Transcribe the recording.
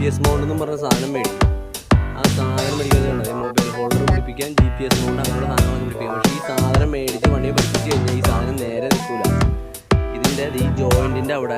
GPS mount എന്നും പറഞ്ഞ സാധനം മേടിക്കും. ആ സാധനം മേടിക്കുന്നത് മൊബൈൽ ഹോൾഡർ പിടിപ്പിക്കാൻ GPS മൗണ്ട് അങ്ങനെയുള്ള സാധനങ്ങൾ പിടിപ്പിക്കും. പക്ഷേ ഈ സാധനം മേടിച്ച് വണ്ടിയെ പഠിപ്പിച്ച് കഴിഞ്ഞാൽ ഈ സാധനം നേരെ നിൽക്കില്ല. ഇതിൻ്റെ ഈ ജോയിൻറ്റിൻ്റെ അവിടെ